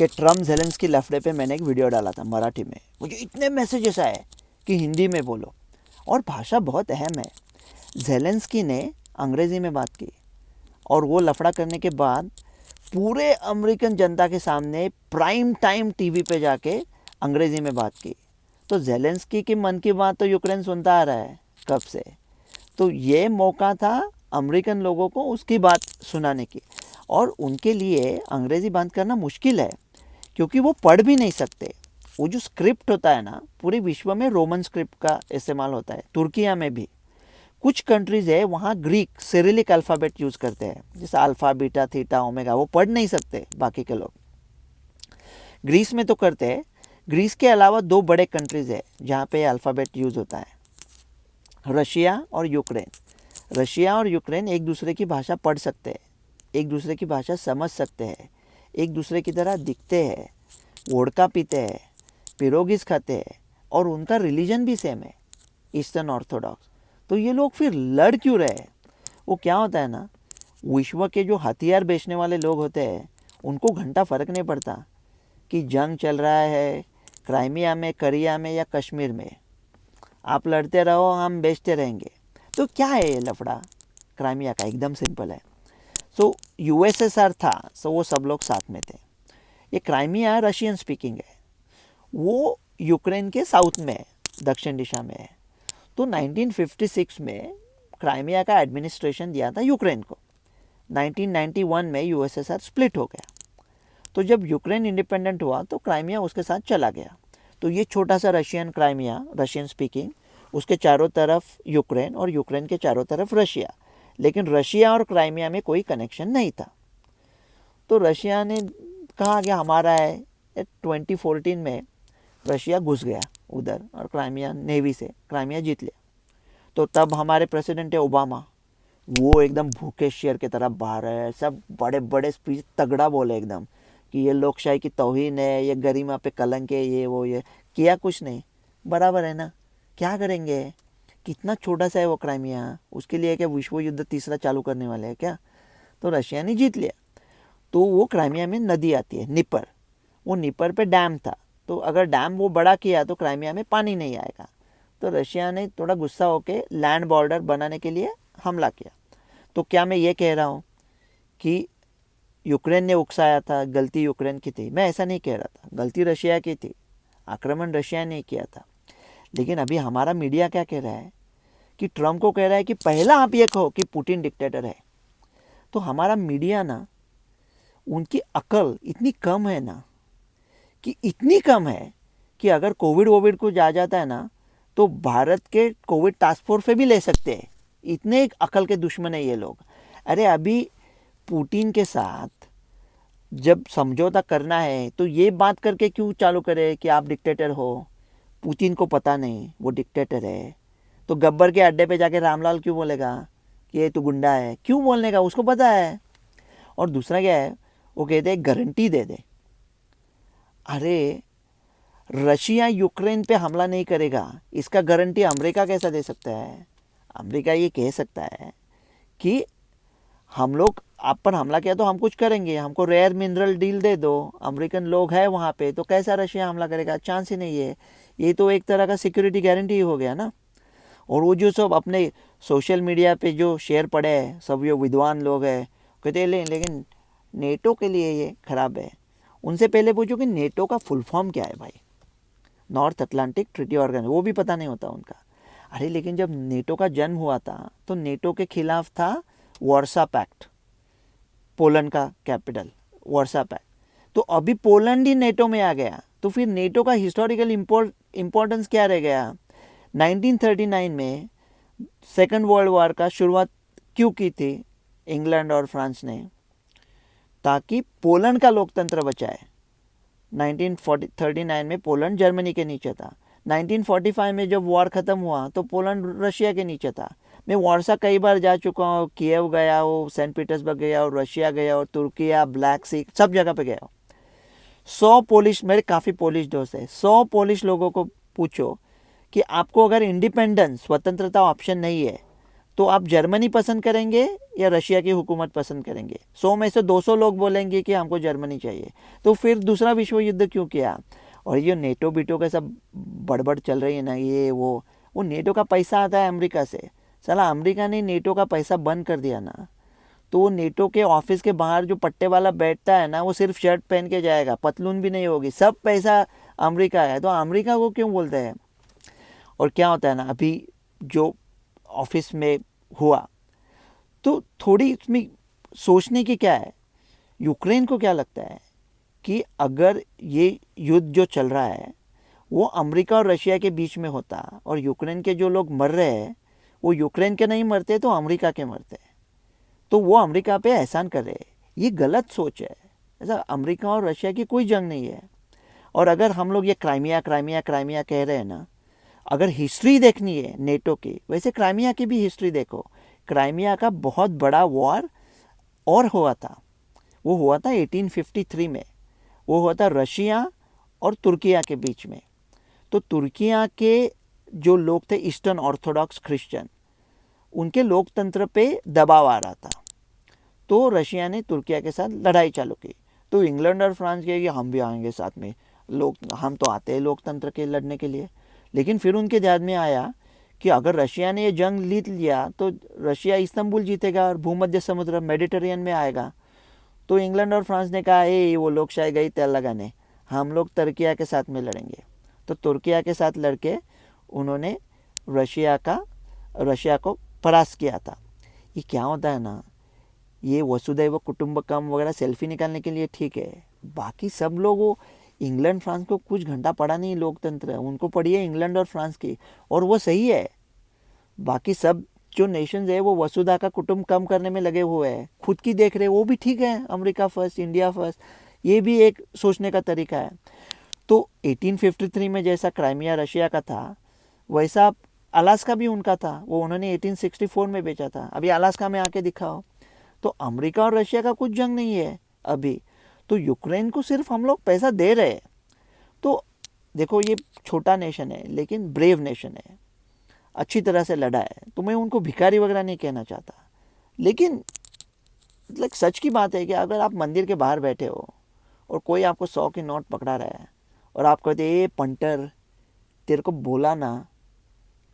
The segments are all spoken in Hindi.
ये ट्रम्प ज़ेलेंस्की लफड़े पे मैंने एक वीडियो डाला था मराठी में। मुझे इतने मैसेजेस आए कि हिंदी में बोलो, और भाषा बहुत अहम है। ज़ेलेंस्की ने अंग्रेज़ी में बात की और वो लफड़ा करने के बाद पूरे अमेरिकन जनता के सामने प्राइम टाइम टीवी पे जाके अंग्रेज़ी में बात की। तो ज़ेलेंस्की की मन की बात तो यूक्रेन सुनता आ रहा है कब से। तो ये मौका था अमेरिकन लोगों को उसकी बात सुनाने की, और उनके लिए अंग्रेज़ी बात करना मुश्किल है क्योंकि वो पढ़ भी नहीं सकते। वो जो स्क्रिप्ट होता है ना, पूरे विश्व में रोमन स्क्रिप्ट का इस्तेमाल होता है, तुर्किया में भी। कुछ कंट्रीज़ है वहाँ ग्रीक सिरिलिक अल्फ़ाबेट यूज़ करते हैं, जैसे अल्फ़ा बीटा थीटा ओमेगा, वो पढ़ नहीं सकते बाकी के लोग। ग्रीस में तो करते हैं। ग्रीस के अलावा दो बड़े कंट्रीज़ है जहाँ पे अल्फ़ाबेट यूज़ होता है, रशिया और यूक्रेन। रशिया और यूक्रेन एक दूसरे की भाषा पढ़ सकते हैं, एक दूसरे की भाषा समझ सकते हैं, एक दूसरे की तरह दिखते हैं, वोडका पीते हैं, पिरोगिस खाते हैं, और उनका रिलीजन भी सेम है, ईस्टर्न ऑर्थोडॉक्स। तो ये लोग फिर लड़ क्यों रहे? वो क्या होता है ना, विश्व के जो हथियार बेचने वाले लोग होते हैं उनको घंटा फ़र्क नहीं पड़ता कि जंग चल रहा है क्राइमिया में, करिया में या कश्मीर में। आप लड़ते रहो, हम बेचते रहेंगे। तो क्या है ये लफड़ा क्राइमिया का? एकदम सिंपल है। सो यूएसएसआर था, सो वो सब लोग साथ में थे। ये क्राइमिया रशियन स्पीकिंग है, वो यूक्रेन के साउथ में है, दक्षिण दिशा में है। तो 1956 में क्राइमिया का एडमिनिस्ट्रेशन दिया था यूक्रेन को। 1991 में यूएसएसआर स्प्लिट हो गया। तो जब यूक्रेन इंडिपेंडेंट हुआ तो क्राइमिया उसके साथ चला गया। तो ये छोटा सा रशियन क्राइमिया, रशियन स्पीकिंग, उसके चारों तरफ यूक्रेन और यूक्रेन के चारों तरफ रशिया, लेकिन रशिया और क्राइमिया में कोई कनेक्शन नहीं था। तो रशिया ने कहा कि हमारा है। 2014 में रशिया घुस गया उधर और क्राइमिया नेवी से क्राइमिया जीत लिया। तो तब हमारे प्रेसिडेंट है ओबामा, वो एकदम भूखे शेर की तरह बाहर है, सब बड़े बड़े स्पीच तगड़ा बोले एकदम कि ये लोकशाही की तौहीन है, ये गरिमा पे कलंक है, ये वो ये। किया कुछ नहीं, बराबर है ना, क्या करेंगे? कितना छोटा सा है वो क्राइमिया, उसके लिए क्या विश्व युद्ध तीसरा चालू करने वाले हैं क्या? तो रशिया ने जीत लिया। तो वो क्राइमिया में नदी आती है निपर, वो निपर पे डैम था। तो अगर डैम वो बड़ा किया तो क्राइमिया में पानी नहीं आएगा। तो रशिया ने थोड़ा गुस्सा होकर लैंड बॉर्डर बनाने के लिए हमला किया। तो क्या मैं ये कह रहा हूँ कि यूक्रेन ने उकसाया था, गलती यूक्रेन की थी? मैं ऐसा नहीं कह रहा था, गलती रशिया की थी, आक्रमण रशिया ने किया था। लेकिन अभी हमारा मीडिया क्या कह रहा है कि ट्रम्प को कह रहा है कि पहला आप ये कहो कि पुतिन डिक्टेटर है। तो हमारा मीडिया ना, उनकी अकल इतनी कम है ना, कि इतनी कम है कि अगर कोविड को जा जाता है ना तो भारत के कोविड टास्क फोर्स पे भी ले सकते हैं। इतने अकल के दुश्मन है ये लोग। अरे अभी पुतिन के साथ जब समझौता करना है तो ये बात करके क्यों चालू करे कि आप डिक्टेटर हो? पुतिन को पता नहीं वो डिक्टेटर है। तो गब्बर के अड्डे पे जाके रामलाल क्यों बोलेगा कि ये तो गुंडा है? क्यों बोलने का, उसको पता है। और दूसरा क्या है, वो कहते हैं गारंटी दे दे। अरे रशिया यूक्रेन पे हमला नहीं करेगा, इसका गारंटी अमेरिका कैसा दे सकता है? अमेरिका ये कह सकता है कि हम लोग आप पर हमला किया तो हम कुछ करेंगे, हमको रेयर मिनरल डील दे दो। अमेरिकन लोग हैं वहाँ पे, तो कैसा रशिया हमला करेगा? चांस ही नहीं है। ये तो एक तरह का सिक्योरिटी गारंटी हो गया ना। और वो जो सब अपने सोशल मीडिया पे जो शेयर पड़े हैं, सब ये विद्वान लोग हैं, कहते हैं लेकिन नेटो के लिए ये खराब है। उनसे पहले पूछो कि नेटो का फुल फॉर्म क्या है भाई? नॉर्थ अटलांटिक ट्रीटी ऑर्गेनाइजेशन, वो भी पता नहीं होता उनका। अरे लेकिन जब नेटो का जन्म हुआ था तो नेटो के खिलाफ था वार्सा पैक्ट, पोलैंड का कैपिटल वार्सा पैक्ट। तो अभी पोलैंड ही नेटो में आ गया, तो फिर नेटो का हिस्टोरिकल इम्पोर्टेंस क्या रह गया? 1939 में सेकेंड वर्ल्ड वॉर का शुरुआत क्यों की थी इंग्लैंड और फ्रांस ने? ताकि पोलैंड का लोकतंत्र बचाए। 1939 में पोलैंड जर्मनी के नीचे था। 1945 में जब वॉर ख़त्म हुआ तो पोलैंड रशिया के नीचे था। मैं वार्सा कई बार जा चुका हूँ, कीव गया हूँ, सेंट पीटर्सबर्ग गया हूँ, रशिया गया हूँ, तुर्किया, ब्लैक सी, सब जगह पे गया हूँ। 100 पोलिश, मेरे काफ़ी पोलिश दोस्त हैं, 100 पोलिश लोगों को पूछो कि आपको अगर इंडिपेंडेंस, स्वतंत्रता ऑप्शन नहीं है तो आप जर्मनी पसंद करेंगे या रशिया की हुकूमत पसंद करेंगे? 100 में से 200 लोग बोलेंगे कि हमको जर्मनी चाहिए। तो फिर दूसरा विश्व युद्ध क्यों किया? और ये नेटो बीटो का सब बड़बड़ चल रही है ना, ये वो नेटो का पैसा आता है अमेरिका से। साला अमेरिका ने नेटो का पैसा बंद कर दिया ना, तो वो नेटो के ऑफिस के बाहर जो पट्टे वाला बैठता है ना, वो सिर्फ शर्ट पहन के जाएगा, पतलून भी नहीं होगी, सब पैसा अमेरिका है। तो अमेरिका को क्यों बोलते हैं? और क्या होता है ना, अभी जो ऑफिस में हुआ, तो थोड़ी इसमें सोचने की क्या है, यूक्रेन को क्या लगता है कि अगर ये युद्ध जो चल रहा है वो अमेरिका और रशिया के बीच में होता और यूक्रेन के जो लोग मर रहे हैं वो यूक्रेन के नहीं मरते तो अमेरिका के मरते, तो वो अमेरिका पे एहसान कर रहे हैं। ये गलत सोच है। ऐसा अमेरिका और रशिया की कोई जंग नहीं है। और अगर हम लोग ये क्राइमिया क्राइमिया क्राइमिया कह रहे हैं ना, अगर हिस्ट्री देखनी है नेटो की, वैसे क्राइमिया की भी हिस्ट्री देखो। क्राइमिया का बहुत बड़ा वॉर और हुआ था, वो हुआ था 1853 में। वो हुआ था रशिया और तुर्किया के बीच में। तो तुर्किया के जो लोग थे ईस्टर्न ऑर्थोडॉक्स क्रिश्चियन, उनके लोकतंत्र पे दबाव आ रहा था, तो रशिया ने तुर्किया के साथ लड़ाई चालू की। तो इंग्लैंड और फ्रांस कहे कि हम भी आएंगे साथ में, हम तो आते हैं लोकतंत्र के लड़ने के लिए। लेकिन फिर उनके ध्यान में आया कि अगर रशिया ने ये जंग जीत लिया तो रशिया इस्तांबुल जीतेगा और भूमध्य समुद्र मेडिटेरियन में आएगा। तो इंग्लैंड और फ्रांस ने कहा वो लोग शायद गई तेल लगाने, हम लोग तुर्किया के साथ में लड़ेंगे। तो तुर्किया के साथ लड़के उन्होंने रशिया को परास्त किया था। ये क्या होता है ना, ये वसुधैव कुटुंबकम वगैरह सेल्फी निकालने के लिए ठीक है, बाकी सब लोग वो इंग्लैंड फ्रांस को कुछ घंटा पड़ा नहीं लोकतंत्र, उनको पड़ी है इंग्लैंड और फ्रांस की, और वो सही है। बाकी सब जो नेशंस है वो वसुधा का कुटुंब कम करने में लगे हुए हैं, खुद की देख रहे, वो भी ठीक है, अमेरिका फर्स्ट इंडिया फर्स्ट, ये भी एक सोचने का तरीका है। तो 1853 में जैसा क्राइमिया रशिया का था, वैसा अलास्का भी उनका था, वो उन्होंने 1864 में बेचा था। अभी अलास्का में आके दिखाओ। तो अमेरिका और रशिया का कुछ जंग नहीं है अभी, तो यूक्रेन को सिर्फ हम लोग पैसा दे रहे हैं। तो देखो ये छोटा नेशन है लेकिन ब्रेव नेशन है, अच्छी तरह से लड़ा है, तो मैं उनको भिखारी वगैरह नहीं कहना चाहता। लेकिन सच की बात है कि अगर आप मंदिर के बाहर बैठे हो और कोई आपको 100 की नोट पकड़ा रहा है और आप कहते ये पंटर, तेरे को बोला ना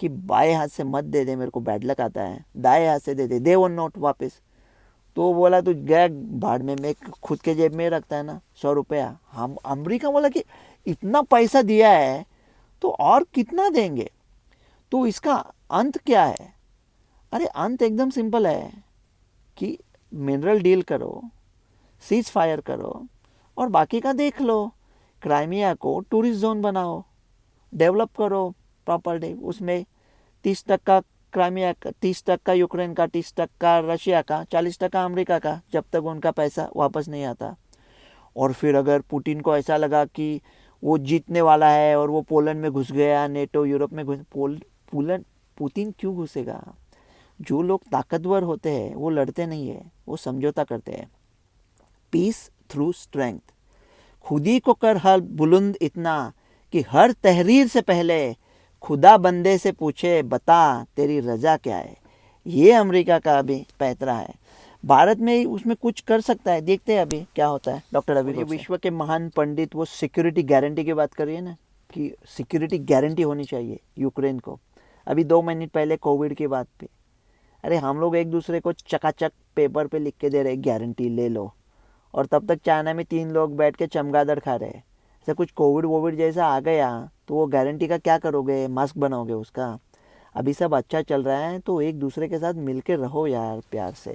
कि बाएं हाथ से मत दे दे, मेरे को बैड लक आता है, दाएं हाथ से दे वो नोट वापस। तो बोला तू गया भाड़ में, मैं खुद के जेब में रखता है ना 100 रुपया। हम अमेरिका बोला कि इतना पैसा दिया है तो और कितना देंगे, तो इसका अंत क्या है? अरे अंत एकदम सिंपल है कि मिनरल डील करो, सीज फायर करो और बाकी का देख लो। क्राइमिया को टूरिस्ट जोन बनाओ, डेवलप करो प्रॉपर्टी, उसमें 30% क्राइमिया का, 30% यूक्रेन का, 30% रशिया का, 40% अमेरिका का, जब तक उनका पैसा वापस नहीं आता। और फिर अगर पुतिन को ऐसा लगा कि वो जीतने वाला है और वो पोलैंड में घुस गया, नेटो यूरोप में पुतिन क्यों घुसेगा? जो लोग ताकतवर होते हैं वो लड़ते नहीं है, वो समझौता करते हैं। Peace through strength. खुद ही को कर हर बुलंद इतना कि हर तहरीर से पहले खुदा बंदे से पूछे बता तेरी रजा क्या है। ये अमेरिका का अभी पैतरा है। भारत में उसमें कुछ कर सकता है, देखते हैं अभी क्या होता है। डॉक्टर अभी विश्व के महान पंडित वो सिक्योरिटी गारंटी की बात कर रही है ना, कि सिक्योरिटी गारंटी होनी चाहिए यूक्रेन को। अभी 2 मिनट पहले कोविड की बात पे, अरे हम लोग एक दूसरे को चकाचक पेपर पे लिख के दे रहे गारंटी ले लो, और तब तक चाइना में 3 लोग बैठ के चमगादड़ खा रहे हैं। ऐसा कुछ कोविड जैसा आ गया तो वो गारंटी का क्या करोगे, मास्क बनाओगे उसका? अभी सब अच्छा चल रहा है तो एक दूसरे के साथ मिलके रहो यार प्यार से।